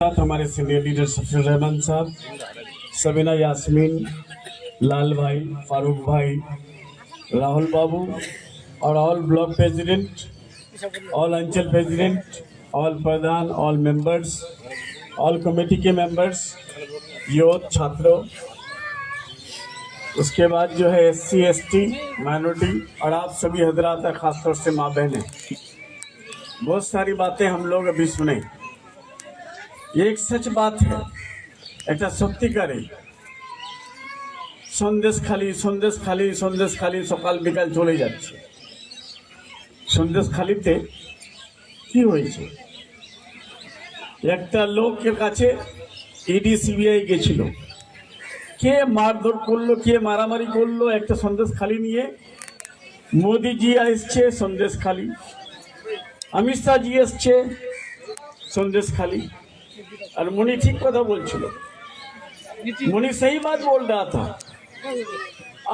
हमारे senior leader सफीर Rahman साहब, सबीना यास्मीन, लाल भाई, फारूक भाई, राहुल बाबू और ऑल ब्लॉक प्रेसिडेंट, ऑल अंचल प्रेसिडेंट, ऑल प्रधान, ऑल मेंबर्स, ऑल कमेटी के मेंबर्स, यूथ, छात्रों, उसके बाद जो है SC ST माइनॉरिटी और आप सभी हजरात, खासतौर से माँ बहनें। बहुत सारी बातें हम लोग अभी सुने। ये एक सच बात है, एक सत्यिकार सन्देश खाली सन्देश खाली सन्देश खाली सकाल बिकाल चले जाच्छे। सन्देश खालीते কি হয়েছে? একটা লোকের কাছে ইডি সিবিআই গেছিল, কে মারধর করলো, কে মারামারি করলো, একটা সন্দেশ খালি নিয়ে মোদিজি আসছে, সন্দেশ খালি, অমিত শাহজি আসছে, সন্দেশ খালি। और मुनि ठीक कथा बोल, मुनि सही बात बोल रहा था।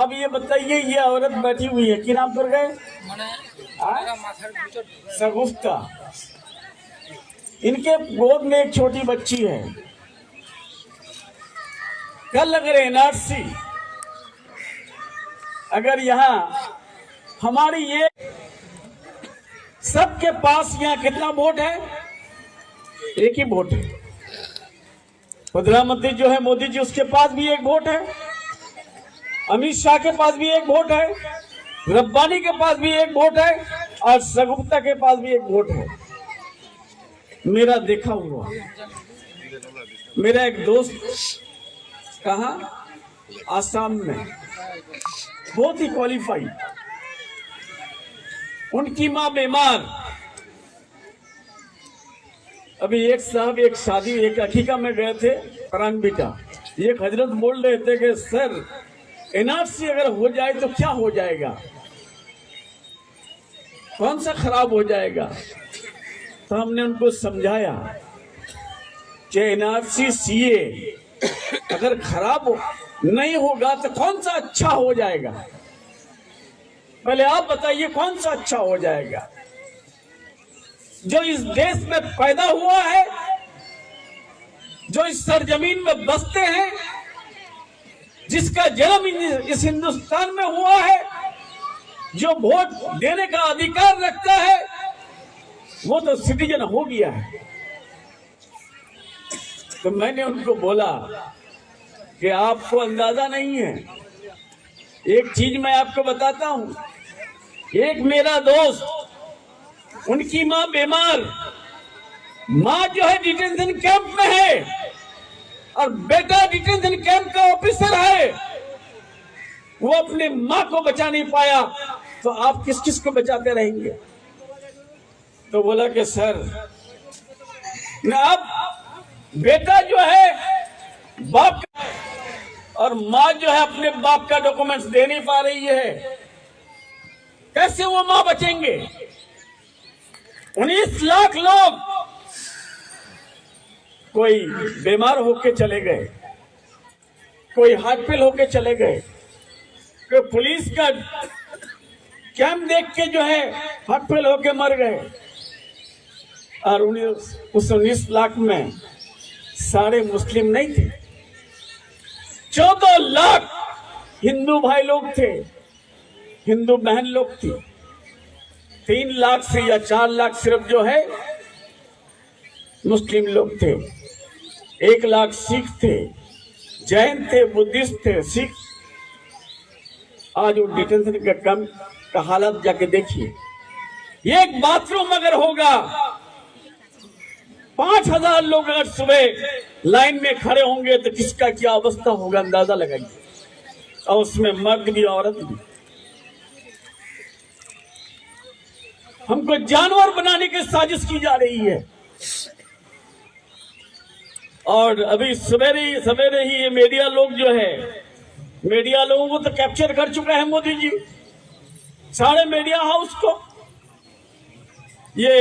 अब ये बताइए, ये औरत बैठी हुई है, कि नाम पर गए? सगुफ्ता। इनके गोद में एक छोटी बच्ची है। कल अगर NRC अगर यहाँ हमारी ये सबके पास यहाँ कितना वोट है? एक ही वोट है। प्रधानमंत्री जो है मोदी जी, उसके पास भी एक वोट है, अमित शाह के पास भी एक वोट है, रब्बानी के पास भी एक वोट है और सगुप्ता के पास भी एक वोट है। मेरा देखा हुआ, मेरा एक दोस्त कहा आसाम में, बहुत ही क्वालिफाइड, उनकी माँ बीमार। अभी एक साहब एक शादी एक अकीका में गए थे, परान बेटा, एक हजरत बोल रहे थे कि सर NRC अगर हो जाए तो क्या हो जाएगा, कौन सा खराब हो जाएगा? तो हमने उनको समझाया कि NRC CA अगर खराब नहीं होगा तो कौन सा अच्छा हो जाएगा? पहले आप बताइए कौन सा अच्छा हो जाएगा? जो इस देश में पैदा हुआ है, जो इस सरजमीन में बसते हैं, जिसका जन्म इस हिंदुस्तान में हुआ है, जो वोट देने का अधिकार रखता है, वो तो सिटीजन हो गया है। तो मैंने उनको बोला कि आपको अंदाजा नहीं है, एक चीज मैं आपको बताता हूं। एक मेरा दोस्त, उनकी माँ बीमार, माँ जो है डिटेंशन कैंप में है और बेटा डिटेंशन कैंप का ऑफिसर है, वो अपने माँ को बचा नहीं पाया, तो आप किस किस को बचाते रहेंगे? तो बोला कि सर अब बेटा जो है बाप और माँ जो है अपने बाप का डॉक्यूमेंट्स दे नहीं पा रही है, कैसे वो माँ बचेंगे? 19 लाख लोग कोई बीमार होके चले गए, कोई हार्ट फेल होके चले गए, कोई पुलिस का कैंप देख के जो है हार्ट फेल होके मर गए। और उस 19 लाख में सारे मुस्लिम नहीं थे, 14 लाख हिंदू भाई लोग थे, हिंदू बहन लोग थी। 3 लाख से या 4 लाख सिर्फ जो है मुस्लिम लोग थे, 1 लाख सिख थे, जैन थे, बुद्धिस्ट थे, सिख। आज वो डिटेंशन के कैंप का हालत जाके देखिए। एक बाथरूम अगर होगा, 5000 लोग अगर सुबह लाइन में खड़े होंगे तो किसका क्या अवस्था होगा, अंदाजा लगाइए। और उसमें मर्द भी औरत भी। हमको जानवर बनाने की साजिश की जा रही है। और अभी सवेरे ही ये मीडिया लोग जो है, मीडिया लोगों को तो कैप्चर कर चुका है मोदी जी, सारे मीडिया हाउस को। ये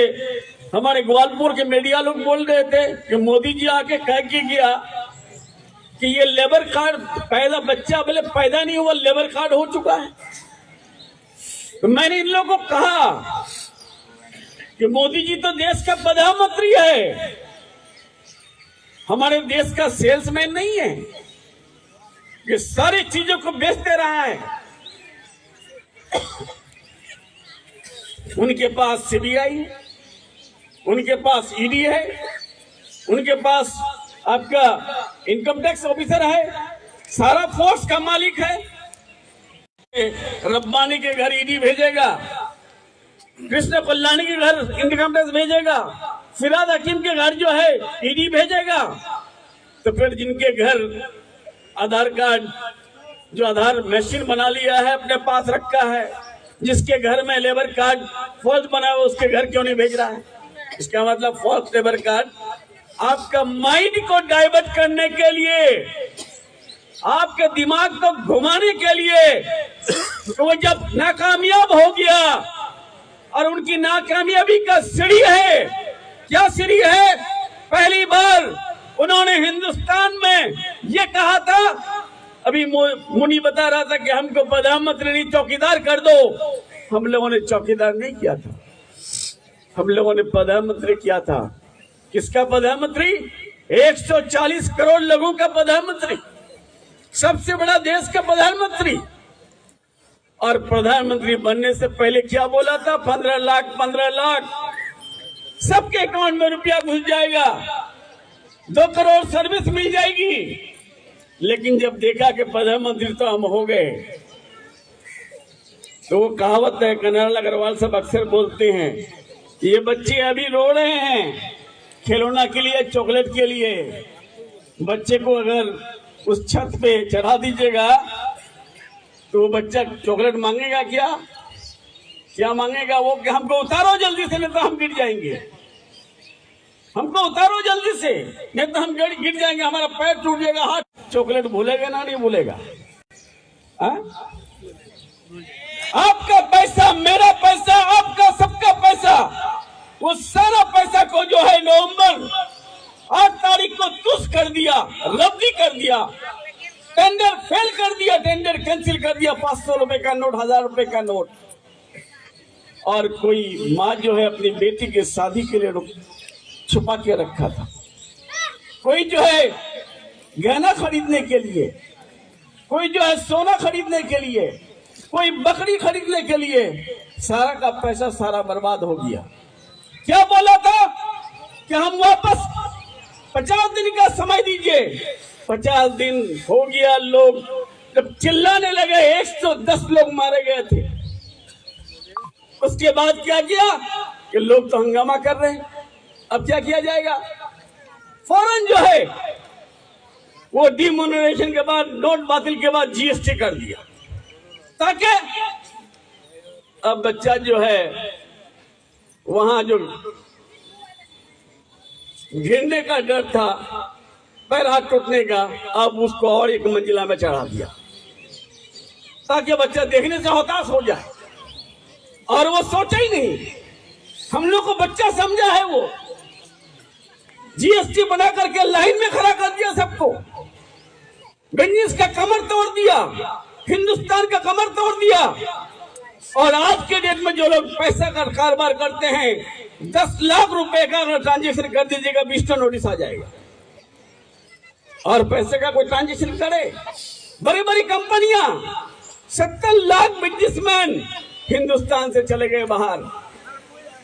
हमारे ग्वालपुर के मीडिया लोग बोल रहे थे कि मोदी जी आके कह के गया कि ये लेबर कार्ड पैदा, बच्चा बोले पैदा नहीं हुआ, लेबर कार्ड हो चुका है। तो मैंने इन लोगों को कहा कि मोदी जी तो देश का प्रधानमंत्री है, हमारे देश का सेल्समैन नहीं है, ये सारी चीजों को बेचते रहा है। उनके पास सीबीआई है, उनके पास ईडी है, उनके पास आपका इनकम टैक्स ऑफिसर है, सारा फोर्स का मालिक है। रब्बानी के घर ईडी भेजेगा, कृष्ण कल्याणी के घर इनकम टैक्स भेजेगा, फिराद हकीम के घर जो है ईडी भेजेगा। तो फिर जिनके घर आधार कार्ड, जो आधार मशीन बना लिया है अपने पास रखा है, जिसके घर में लेबर कार्ड फॉल्स बना हुआ, उसके घर क्यों नहीं भेज रहा है? इसका मतलब फॉल्स लेबर कार्ड आपका माइंड को डाइवर्ट करने के लिए, आपके दिमाग को घुमाने के लिए। तो वो जब नाकामयाब हो गया, और उनकी नाकामयाबी का सीढ़ी है, क्या सीढ़ी है? पहली बार उन्होंने हिंदुस्तान में ये कहा था, अभी मुनि बता रहा था कि हमको प्रधानमंत्री नहीं चौकीदार कर दो। हम लोगों ने चौकीदार नहीं किया था, हम लोगों ने प्रधानमंत्री किया था। किसका प्रधानमंत्री? 140 करोड़ लोगों का प्रधानमंत्री, सबसे बड़ा देश का प्रधानमंत्री। और प्रधानमंत्री बनने से पहले क्या बोला था? 15 लाख सबके अकाउंट में रुपया घुस जाएगा, 2 करोड़ सर्विस मिल जाएगी। लेकिन जब देखा कि प्रधानमंत्री तो हम हो गए, तो वो कहावत है, कन्हैयालाल अग्रवाल साहब अक्सर बोलते हैं, ये बच्चे अभी रो रहे हैं खिलौना के लिए, चॉकलेट के लिए। बच्चे को अगर उस छत पे चढ़ा दीजिएगा तो वो बच्चा चॉकलेट मांगेगा क्या मांगेगा वो? कि हमको उतारो जल्दी से, नहीं तो हम गिर जाएंगे, हमको उतारो जल्दी से, नहीं तो हम गिर जाएंगे, हमारा पैर टूट जाएगा, हाथ। चॉकलेट भूलेगा ना? नहीं भूलेगा। आपका पैसा, मेरा पैसा, आपका सबका पैसा, वो सारा पैसा को जो है नवंबर 8 तारीख को तुस कर दिया, रद्दी कर दिया, टेंडर फेल कर दिया, टेंडर कैंसिल कर दिया। 500 रुपए का नोट, 1000 रुपए का नोट। और कोई माँ जो है अपनी बेटी की शादी के लिए छुपा के रखा था, कोई जो है गहना खरीदने के लिए, कोई जो है सोना खरीदने के लिए, कोई बकरी खरीदने के लिए, सारा का पैसा सारा बर्बाद हो गया। क्या बोला था कि हम वापस 50 दिन का समय दीजिए। 50 दिन हो गया, लोग जब चिल्लाने लगे, 110 लोग मारे गए थे। उसके बाद क्या किया कि लोग तो हंगामा कर रहे हैं, अब क्या किया जाएगा? फौरन जो है वो डिमोनेटाइजेशन के बाद, नोट बातिल के बाद जीएसटी कर दिया, ताकि अब बच्चा जो है वहां जो गिरने का डर था, पैर हाथ टूटने का, अब उसको और एक मंजिला में चढ़ा दिया, ताकि बच्चा देखने से हताश हो जाए। और वो सोचा ही नहीं, हम लोग को बच्चा समझा है, वो जीएसटी बना करके लाइन में खड़ा कर दिया सबको, बिजनेस का कमर तोड़ दिया, हिंदुस्तान का कमर तोड़ दिया। और आज के डेट में जो लोग पैसा का कारोबार करते हैं, 10 लाख रुपए का ट्रांजेक्शन कर दीजिएगा, 20 टन नोटिस आ जाएगा। और पैसे का कोई ट्रांजेक्शन करे, बड़ी बड़ी कंपनियां, 70 लाख बिजनेसमैन हिंदुस्तान से चले गए बाहर।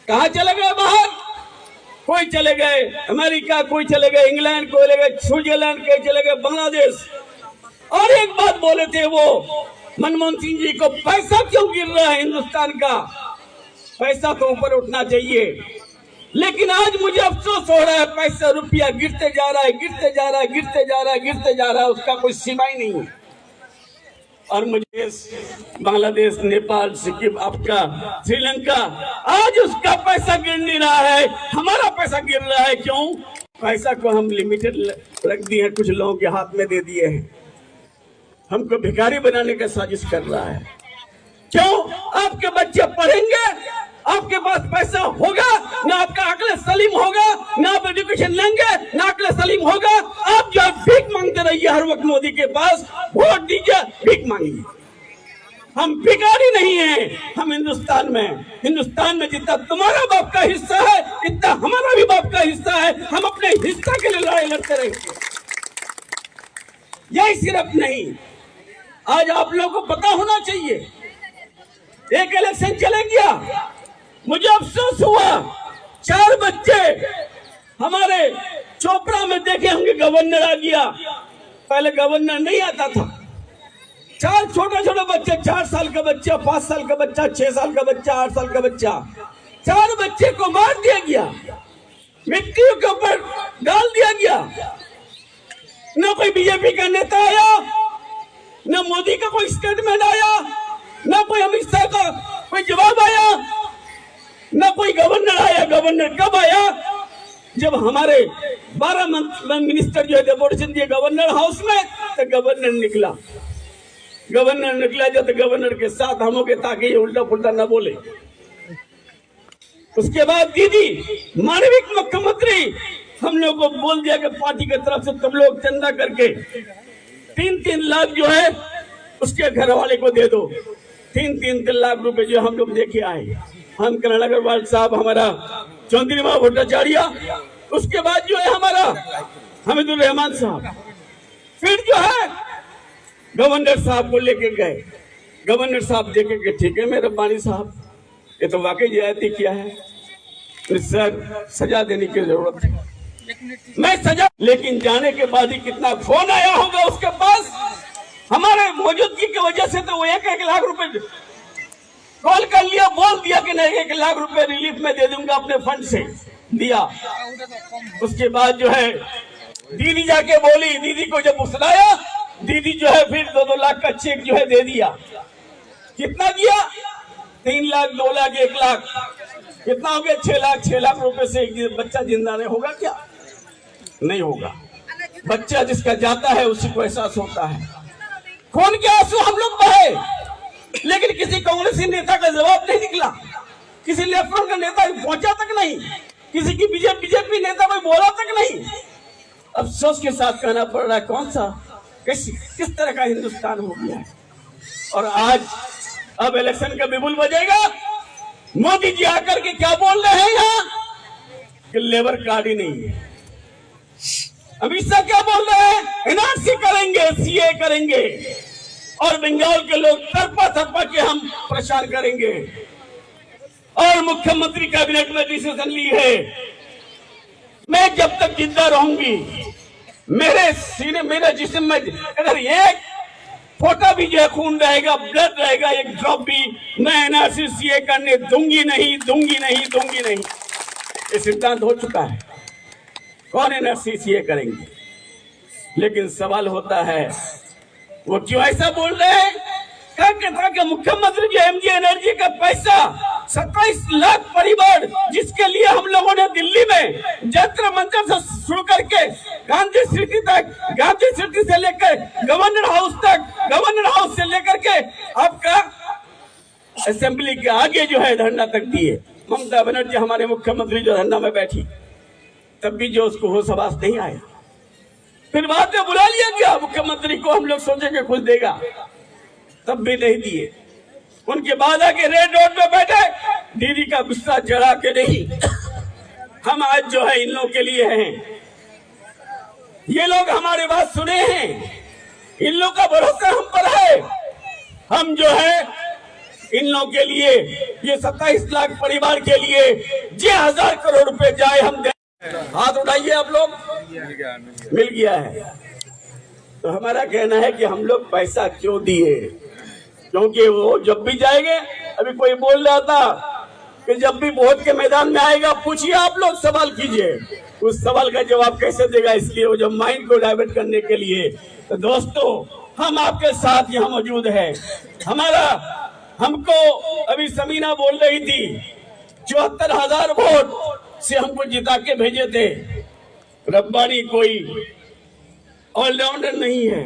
कहा चले गए बाहर? कोई चले गए अमेरिका, कोई चले गए इंग्लैंड, कोई चले गए स्विट्जरलैंड, कोई चले गए बांग्लादेश। और एक बात बोले थे वो मनमोहन सिंह जी को, पैसा क्यों गिर रहा है हिंदुस्तान का? पैसा तो ऊपर उठना चाहिए। लेकिन आज मुझे अफसोस हो रहा है, पैसा रुपया गिरते जा रहा है, गिरते जा रहा है, गिरते जा रहा है, गिरते जा रहा है, उसका कोई सीमा ही नहीं है। और मुझे बांग्लादेश, नेपाल, सिक्किम, आपका श्रीलंका, आज उसका पैसा गिर नहीं रहा है, हमारा पैसा गिर रहा है। क्यों? पैसा को हम लिमिटेड रख दिए हैं, कुछ लोगों के हाथ में दे दिए हैं, हमको भिखारी बनाने का साजिश कर रहा है। क्यों? आपके बच्चे पढ़ेंगे, आपके पास पैसा होगा ना, आपका अक्ल सलीम होगा ना, आप एजुकेशन लेंगे ना, अक्ल सलीम होगा। आप जो भीख मांगते रहिए हर वक्त मोदी के पास, वोट दीजिए, भीख मांगिए। हम भिखारी नहीं हैं। हम हिंदुस्तान में जितना तुम्हारा बाप का हिस्सा है इतना हमारा भी बाप का हिस्सा है। हम अपने हिस्सा के लिए लड़ाई लड़ते रहेंगे। यही सिर्फ नहीं, आज आप लोगों को पता होना चाहिए, एक इलेक्शन चले गया, मुझे अफसोस हुआ 4 बच्चे हमारे चोपड़ा में देखे होंगे, गवर्नर आ गया। पहले गवर्नर नहीं आता था। 4 छोटे बच्चे, 4 साल का बच्चा, 5 साल का बच्चा, 6 साल का बच्चा, 8 साल का बच्चा, 4 बच्चे को मार दिया गया, मिट्टी के ऊपर डाल दिया गया। न कोई बीजेपी का नेता आया, न मोदी का कोई स्टेटमेंट आया, न कोई अमित शाह का कोई जवाब आया, न कोई गवर्नर आया। गवर्नर कब आया? जब हमारे 12 मिनिस्टर जो है डेपुटेशन दिए गवर्नर हाउस में, तो गवर्नर निकला जब गवर्नर के साथ हम हो गए ताकि ये उल्टा पुल्टा न बोले। उसके बाद दीदी मानविक मुख्यमंत्री हम लोग को बोल दिया कि पार्टी की तरफ से तुम लोग चंदा करके 3-3 लाख जो है उसके घर वाले को दे दो। 3-3 लाख रुपए जो हम लोग देके आए, हम करण अग्रवाल साहब, हमारा चौधरी भट्टाचार्य, उसके बाद जो है हमारा हमीदुर रहमान साहब, फिर जो है गवर्नर साहब को लेके गए। गवर्नर साहब देखे कि ठीक है मेरे रब्बानी साहब, ये तो वाकई ज्यादती किया है, सर सजा देने की जरूरत है। मैं सजा, लेकिन जाने के बाद ही कितना फोन आया होगा उसके पास, हमारे मौजूदगी की वजह से तो वो 1-1 लाख रुपए कॉल कर लिया, बोल दिया कि नहीं 1 लाख रुपए रिलीफ में दे दूंगा अपने फंड से, दिया। उसके बाद जो है दीदी जाके बोली, दीदी को जब उसलाया, दीदी जो है फिर 2-2 लाख का चेक जो है दे दिया। कितना दिया? 3 लाख, 2 लाख, 1 लाख, कितना हो गया? 6 लाख रुपए से एक बच्चा जिंदा नहीं होगा क्या? नहीं होगा। बच्चा जिसका जाता है उसी को एहसास होता है। खून के आंसू हम लोग बहे, लेकिन किसी कांग्रेसी नेता का जवाब नहीं निकला, किसी लेफ्ट का नेता पहुंचा तक नहीं, किसी की बीजेपी नेता कोई बोला तक नहीं। अफसोस के साथ कहना पड़ रहा है, कौन सा किस तरह का हिंदुस्तान हो गया है। और आज अब इलेक्शन का बिगुल बजेगा, मोदी जी आकर के क्या बोल रहे हैं यहाँ कि लेबर कार्ड ही नहीं है। अमित शाह क्या बोल रहे हैं? एनआरसी करेंगे, सीए करेंगे, और बंगाल के लोग तरपा के हम परेशान करेंगे। और मुख्यमंत्री कैबिनेट में डिसीजन ली है, मैं जब तक जिंदा रहूंगी, मेरे सीने, मेरे जिस्म में अगर एक फोटा भी जो खून रहेगा, ब्लड रहेगा, एक ड्रॉप भी, मैं एनआरसी सीए करने दूंगी नहीं। ये सिद्धांत हो चुका है। कौन एनआरसी सीए करेंगे? लेकिन सवाल होता है वो क्यों ऐसा बोल रहे हैं? कि मुख्यमंत्री जो एमजी एनर्जी का पैसा 27 लाख परिवार, जिसके लिए हम लोगों ने दिल्ली में जंतर मंतर से शुरू करके गांधी सिटी से लेकर गवर्नर हाउस तक, गवर्नर हाउस से लेकर के आपका असेंबली के आगे जो है धरना तक दिए। ममता बनर्जी हमारे मुख्यमंत्री जो धरना में बैठी, तब भी जो उसको होश आवास नहीं आया। फिर बाद में बुला लिया गया मुख्यमंत्री को, हम लोग सोचेंगे कुछ देगा, तब भी नहीं दिए। उनके बाद आके रेड रोड पे बैठे, दीदी का गुस्सा जरा के नहीं। हम आज जो है इन लोगों के लिए हैं, ये लोग हमारी बात सुने हैं, इन लोगों का भरोसा हम पर है। हम जो है इन लोगों के लिए, ये 27 लाख परिवार के लिए 1000 करोड़ रुपए जाए हम दे। हाथ उठाइए आप लोग, मिल गया है। तो हमारा कहना है कि हम लोग पैसा क्यों दिए, क्योंकि वो जब भी जाएंगे, अभी कोई बोल रहा था कि जब भी वोट के मैदान में आएगा, पूछिए आप लोग, सवाल कीजिए, उस सवाल का जवाब कैसे देगा। इसलिए वो जब माइंड को डाइवर्ट करने के लिए, तो दोस्तों हम आपके साथ यहाँ मौजूद है। हमको अभी समीना बोल रही थी 74,000 वोट से हमको जिता के भेजे थे। रब्बानी कोई ऑलराउंडर नहीं है,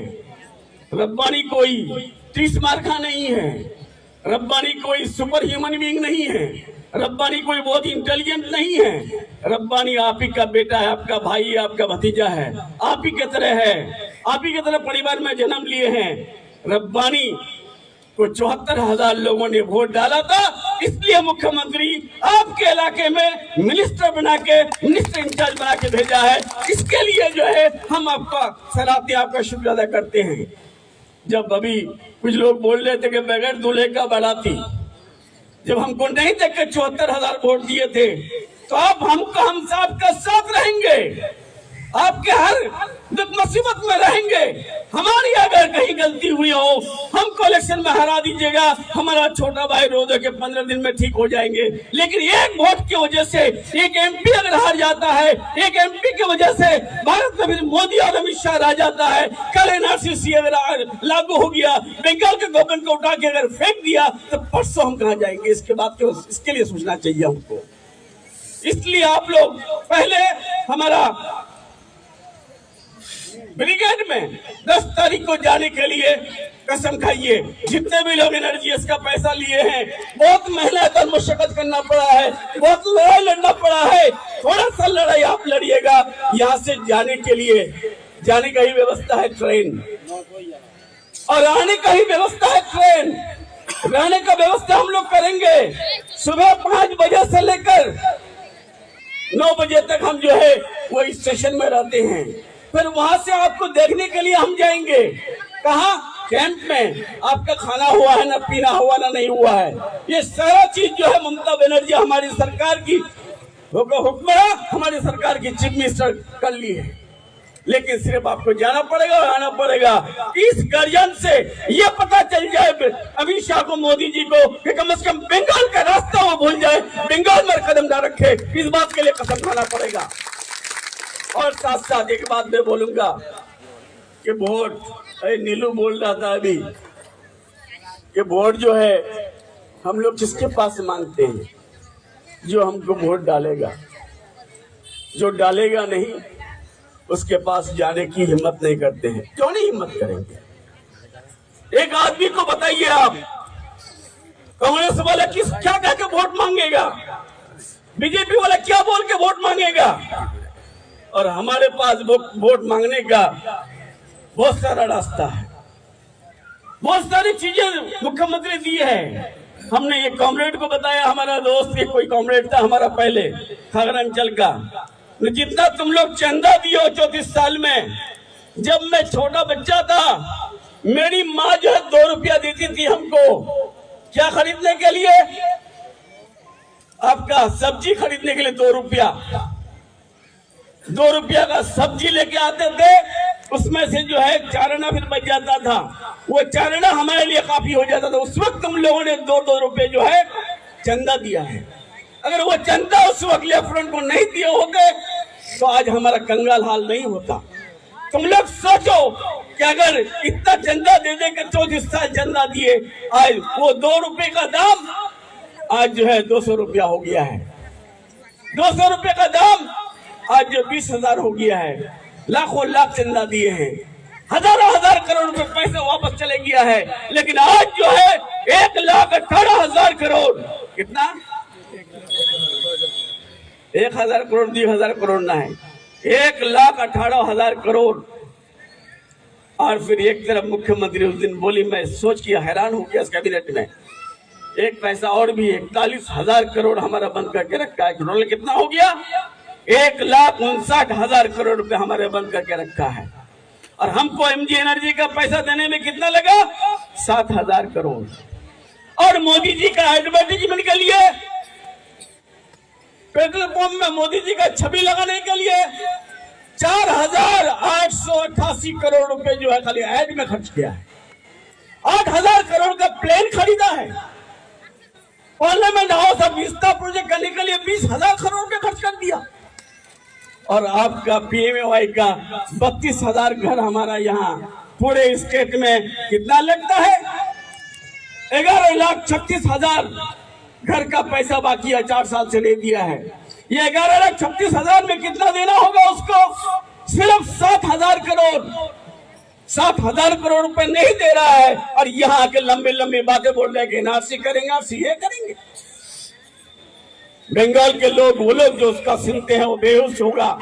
रब्बानी कोई 30 मार्का नहीं है, रब्बानी कोई सुपर ह्यूमन बीइंग नहीं है, रब्बानी कोई बहुत इंटेलिजेंट नहीं है। रब्बानी आप ही का बेटा है, आपका भाई है, आपका भतीजा है, आप ही की तरह है, आप ही की तरह परिवार में जन्म लिए हैं। रब्बानी को 74,000 लोगों ने वोट डाला था, इसलिए मुख्यमंत्री आपके इलाके में मिनिस्टर बना के, मिनिस्टर इंचार्ज बना के भेजा है। इसके लिए जो है हम आपका सराहते, आपका शुक्र अदा करते हैं। जब अभी कुछ लोग बोल रहे थे कि बगैर दूल्हे का बाराती, जब हमको नहीं देख के 74,000 वोट दिए थे, तो अब हमको हम आपका साथ रहेंगे, आपके हर दुख मुसीबत में रहेंगे। हमारी अगर कहीं गलती हुई हो, हमको इलेक्शन में हरा दीजिएगा, हमारा छोटा भाई रो दो के 15 दिन में ठीक हो जाएंगे। लेकिन एक वोट की वजह से एक एमपी अगर हार जाता है, एक एमपी की वजह से भारत में मोदी और अमित शाह रह जाता है। कल एनआरसी अगर लागू हो गया, बंगाल के गवर्नमेंट को उठा के अगर फेंक दिया, तो परसों हम कहाँ जाएंगे? इसके बाद इसके लिए सोचना चाहिए हमको। इसलिए आप लोग पहले हमारा ब्रिगेड में 10 तारीख को जाने के लिए कसम खाइए। जितने भी लोग एनर्जीएस का पैसा लिए हैं, बहुत मेहनत और मशक्कत करना पड़ा है, बहुत लड़ाई लड़ना पड़ा है। थोड़ा सा लड़ाई आप लड़िएगा। यहाँ से जाने के लिए, जाने का ही व्यवस्था है ट्रेन, और आने का ही व्यवस्था है ट्रेन। रहने का व्यवस्था हम लोग करेंगे। सुबह 5 बजे से लेकर 9 बजे तक हम जो है वो स्टेशन में रहते हैं। फिर वहां से आपको देखने के लिए हम जाएंगे। कहा? कैंप में। आपका खाना हुआ है ना, पीना हुआ ना, नहीं हुआ है। ये सारा चीज जो है ममता बनर्जी हमारी सरकार की हुक्मरान, हमारी सरकार की चीफ मिनिस्टर कर ली है। लेकिन सिर्फ आपको जाना पड़ेगा और आना पड़ेगा। इस गर्जन से ये पता चल जाए अमित शाह को, मोदी जी को, कि कम से कम बंगाल का रास्ता वो भूल जाए, बंगाल में कदम ना रखे। इस बात के लिए कसम खाना पड़ेगा। और साथ साथ एक बात मैं बोलूंगा कि वोट, नीलू बोल रहा था अभी कि वोट जो है हम लोग किसके पास मांगते हैं? जो हमको वोट डालेगा। जो डालेगा नहीं, उसके पास जाने की हिम्मत नहीं करते हैं। क्यों नहीं हिम्मत करेंगे? एक आदमी को बताइए आप, कांग्रेस वाला क्या कह के वोट मांगेगा? बीजेपी वाला क्या बोल के वोट मांगेगा? और हमारे पास वोट मांगने का बहुत सारा रास्ता है, बहुत सारी चीजें मुख्यमंत्री दी है। हमने ये कॉमरेड को बताया, हमारा दोस्त, ये कोई कॉमरेड था हमारा पहले खागर अंचल का, जितना तुम लोग चंदा दिए 34 साल में। जब मैं छोटा बच्चा था, मेरी माँ जो है 2 रुपया देती थी हमको, क्या खरीदने के लिए? आपका सब्जी खरीदने के लिए 2 रुपया। 2 रुपया का सब्जी लेके आते थे, उसमें से जो है 4 आना फिर बच जाता था। वो 4 आना हमारे लिए काफी हो जाता था। उस वक्त तुम लोगों ने 2-2 रुपए जो है चंदा दिया है। अगर वो चंदा उस वक्त लेफ्टिनेंट को नहीं दिए होते, तो आज हमारा कंगाल हाल नहीं होता। तुम लोग सोचो कि अगर इतना चंदा दे दे के 34 साल चंदा दिए, आज वो 2 रुपए का दाम आज जो है 200 रुपया हो गया है। 200 रुपए का दाम आज जो 20,000 हो गया है। लाखों लाख चंदा दिए हैं, हजारों हजार करोड़ रुपए पैसे वापस चले गया है। लेकिन आज जो है 1,18,000 करोड़, कितना? 1,000 करोड़, 2,000 करोड़ ना है, 1,18,000 करोड़। और फिर एक तरफ मुख्यमंत्री उस दिन बोली, मैं सोच के हैरान हो गया, इस कैबिनेट में एक पैसा और भी 41,000 करोड़ हमारा बंद करके रखा है। टोटल कितना हो गया? 1,59,000 करोड़ रुपए हमारे बंद करके रखा है। और हमको एमजी एनर्जी का पैसा देने में कितना लगा? 7,000 करोड़। और मोदी जी का एडवर्टीजमेंट के लिए, पेट्रोल पंप में मोदी जी का छवि लगाने के लिए 4,888 करोड़ रुपए जो है खाली एड में खर्च किया है। 8,000 करोड़ का प्लेन खरीदा है। पार्लियामेंट हाउस और विस्ता प्रोजेक्ट करने के लिए 20,000 करोड़ रुपए खर्च कर दिया। और आपका पीएमएवाई का 32,000 घर हमारा यहाँ पूरे स्टेट में कितना लगता है? 11,36,000 घर का पैसा बाकी है, 4 साल से नहीं दिया है। ये 11,36,000 में कितना देना होगा उसको? सिर्फ 7,000 करोड़। 7,000 करोड़ रुपए नहीं दे रहा है। और यहाँ आके लंबी लंबी बातें बोल रहे हैं कि एनआरसी करेंगे, सीए करेंगे। बंगाल के लोग, वो लोग जो उसका सुनते हैं, वो बेहोश होगा,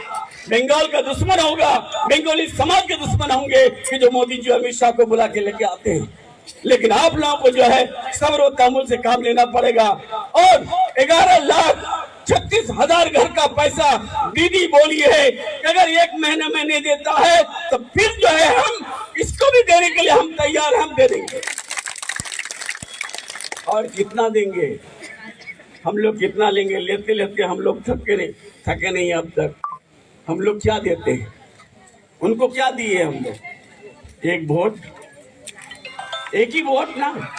बंगाल का दुश्मन होगा, बंगाली समाज के दुश्मन होंगे कि जो मोदी जी अमित शाह को बुला के लेके आते हैं। लेकिन आप लोगों को जो है सब्र और तहम्मुल से काम लेना पड़ेगा। और 11,36,000 घर का पैसा दीदी बोली है कि अगर 1 महीने में नहीं देता है तो फिर जो है हम इसको भी देने के लिए हम तैयार, हम दे देंगे। और कितना देंगे हम लोग, कितना लेंगे? लेते लेते हम लोग थके नहीं अब तक। हम लोग क्या देते हैं उनको? क्या दिए हम लोग? एक वोट, एक ही वोट ना।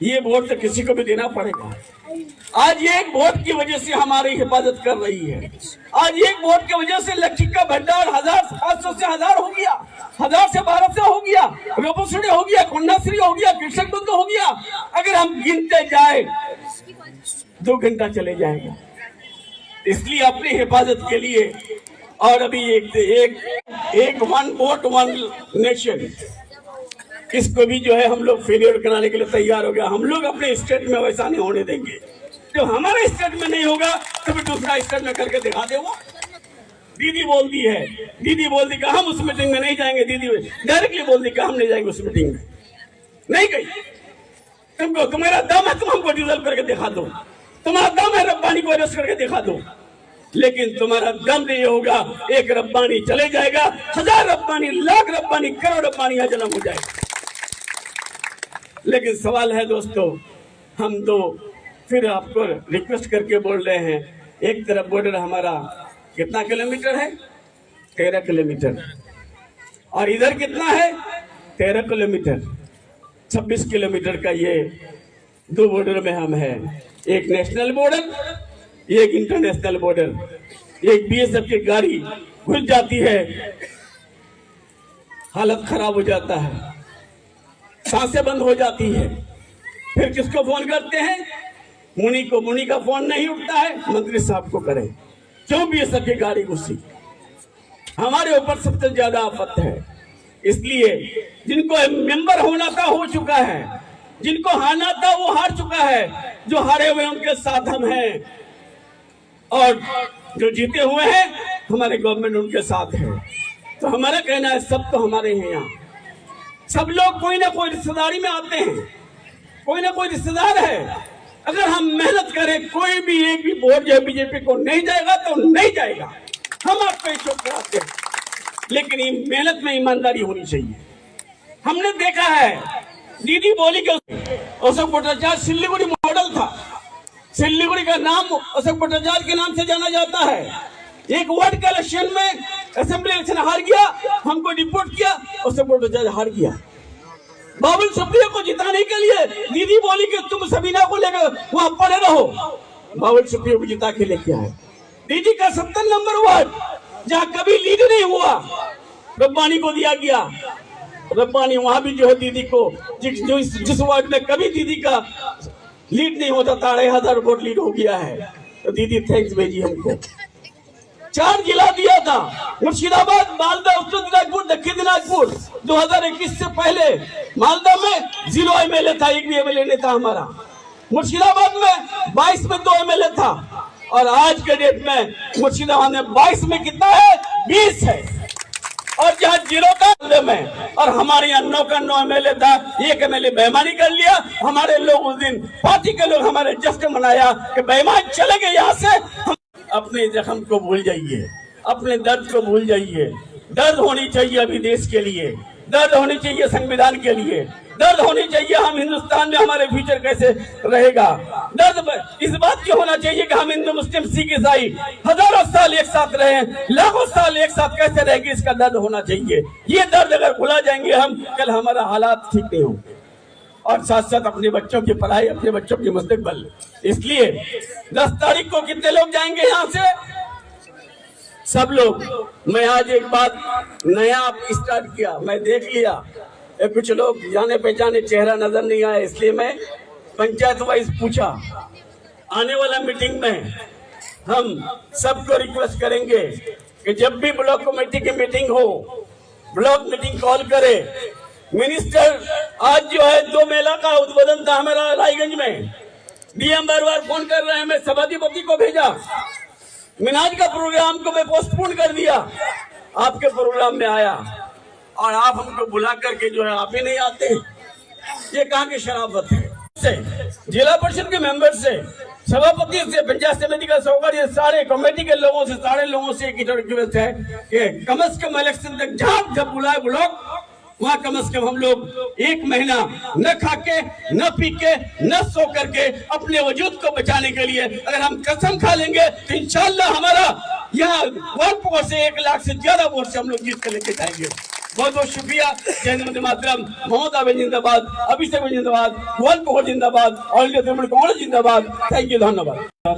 ये वोट तो किसी को भी देना पड़ेगा। आज ये एक वोट की वजह से हमारी हिफाजत कर रही है। आज एक वोट की वजह से लक्ष्मी का भंडार 1500 से 1000 हो गया, 1000 से 1200 हो गया, रूपश्री हो गया, कन्याश्री हो गया, कृषक बंधु हो गया। अगर हम गिनते जाए 2 घंटा चले जाएगा। इसलिए अपनी हिफाजत के लिए और अभी एक 1 वोट 1 नेशन, इसको भी जो है हम लोग फेलियर कराने के लिए तैयार हो गया। हम लोग अपने स्टेट में वैसा नहीं होने देंगे। जो हमारे स्टेट में नहीं होगा तो फिर दूसरा स्टेट में करके दिखा दे। वो दीदी बोल दी है, दीदी बोल दी कि हम उस मीटिंग में नहीं जाएंगे। दीदी डायरेक्टली बोल दी कि हम नहीं जाएंगे उस मीटिंग में। नहीं गई। तुमको तुम्हारा दम है, तुम हमको डिजल्व करके दिखा दो। तुम्हारा दम है रब्बानी को अरेस्ट करके दिखा दो। लेकिन तुम्हारा दम नहीं होगा, एक रब्बानी चले जाएगा, 1000 रब्बानी, लाख रब्बानी, करोड़ रब्बानी यहाँ जन्म हो जाएगा। लेकिन सवाल है दोस्तों, हम तो फिर आपको रिक्वेस्ट करके बोल रहे हैं, एक तरफ बॉर्डर हमारा कितना किलोमीटर है? 13 किलोमीटर। और इधर कितना है? 13 किलोमीटर। 26 किलोमीटर का ये 2 बॉर्डर में हम हैं। एक नेशनल बॉर्डर, एक इंटरनेशनल बॉर्डर। एक बीएसएफ की गाड़ी घुस जाती है, हालत खराब हो जाता है, सांसें बंद हो जाती है। फिर किसको फोन करते हैं? मुनि को। मुनि का फोन नहीं उठता है, मंत्री साहब को करें। क्यों? बीएसएफ की गाड़ी घुसी। हमारे ऊपर सबसे ज्यादा आफत है। इसलिए जिनको मेंबर होना था हो चुका है, जिनको हारना था वो हार चुका है। जो हारे हुए उनके साथ हम हैं, और जो जीते हुए हैं हमारे गवर्नमेंट उनके साथ है। तो हमारा कहना है, सब तो हमारे हैं यहाँ। सब लोग कोई ना कोई रिश्तेदारी में आते हैं, कोई ना कोई रिश्तेदार है। अगर हम मेहनत करें, कोई भी एक भी वोट जो बीजेपी को नहीं जाएगा तो नहीं जाएगा, हम आपको चुप कराते हैं। लेकिन ये मेहनत में ईमानदारी होनी चाहिए। हमने देखा है, दीदी बोली कि अशोक भट्टाचार्य सिल्लीगुड़ी मॉडल था। सिल्लीगुड़ी का नाम अशोक भट्टाचार्य के नाम से जाना जाता है। एक वार्ड के इलेक्शन में असेंबली इलेक्शन हार गया, हमको रिपोर्ट किया, अशोक भट्टाचार्य हार गया। बाबुल सुप्रियो को जिताने के लिए दीदी बोली कि तुम सबीना को लेकर वहां पड़े रहो। बाबुल सुप्रियो को जिता के लेके आए। दीदी का 70 नंबर वार्ड, जहां कभी लीड नहीं हुआ, रब्बानी को दिया गया। रब्बानी वहां भी जो है दीदी को, जिस वार्ड में कभी दीदी का लीड नहीं होता, 1500 वोट लीड हो गया है। तो दीदी थैंक्स भेजी हमको। 4 जिला दिया था, मुर्शिदाबाद, मालदा, उत्तर दिनाजपुर, दक्षिण दिनाजपुर। 2021 से पहले मालदा में 0 एमएलए था, एक भी एमएलए नहीं था हमारा। मुर्शिदाबाद में 22 में 2 एमएलए था, और आज के डेट में मुर्शिदाबाद में 22 में कितना है? 20 है। और जहाँ 0 था में, और हमारे यहाँ 9 का 9 एमएलए था, 1 एमएलए बेईमानी कर लिया। हमारे लोग उस दिन, पार्टी के लोग हमारे जश्न मनाया कि बेईमान चले गए यहाँ से। हम अपने जख्म को भूल जाइए, अपने दर्द को भूल जाइए। दर्द होनी चाहिए अभी देश के लिए, दर्द होनी चाहिए संविधान के लिए, दर्द होनी चाहिए हम हिंदुस्तान में हमारे फ्यूचर कैसे रहेगा। दर्द इस बात की होना चाहिए कि हम हिंदू, मुस्लिम, सिख, ईसाई हजारों साल एक साथ रहे, लाखों साल एक साथ कैसे रहेंगे, इसका दर्द होना चाहिए। ये दर्द अगर भुला जाएंगे हम, कल हमारा हालात ठीक नहीं होंगे। और साथ साथ अपने बच्चों की पढ़ाई, अपने बच्चों की मुस्तकबिल। इसलिए 10 तारीख को कितने लोग जाएंगे यहाँ से? सब लोग। मैं आज एक बात नया स्टार्ट किया, मैं देख लिया कुछ लोग जाने पहचाने चेहरा नजर नहीं आया, इसलिए मैं पंचायत वाइज पूछा। आने वाला मीटिंग में हम सबको रिक्वेस्ट करेंगे कि जब भी ब्लॉक कमेटी की मीटिंग हो, ब्लॉक मीटिंग कॉल करे। मिनिस्टर आज जो है 2 मेला का उद्बोधन था हमारा रायगंज में, डीएम बार फोन कर रहे हैं। मैं सभापति को भेजा, मिनाज का प्रोग्राम को मैं पोस्टपोन कर दिया, आपके प्रोग्राम में आया, और आप हमको बुला करके जो है आप ही नहीं आते। ये कहाँ की शराफत है? से जिला परिषद के मेंबर से, सभापति से, पंचायत समिति का सभापति, ये सारे कमेटी के लोगों से, सारे लोगों से एक रिक्वेस्ट है कि कम से कम इलेक्शन तक जब बुलाए ब्लॉक, वहाँ कम से कम हम लोग 1 महीना न खा के, न पी के, न सो करके अपने वजूद को बचाने के लिए अगर हम कसम खा लेंगे तो इंशाल्लाह हमारा यहाँ वोट से 1 लाख से ज्यादा वोट से हम लोग जीत कर लेके जाएंगे। बहुत बहुत शुक्रिया। जय हिंद, वंदे मातरम। ममता बहन जिंदाबाद, अभिषेक बहन जिंदाबाद, वोट जिंदाबाद, ऑल इंडिया तृणमूल कांग्रेस जिंदाबाद। थैंक यू, धन्यवाद।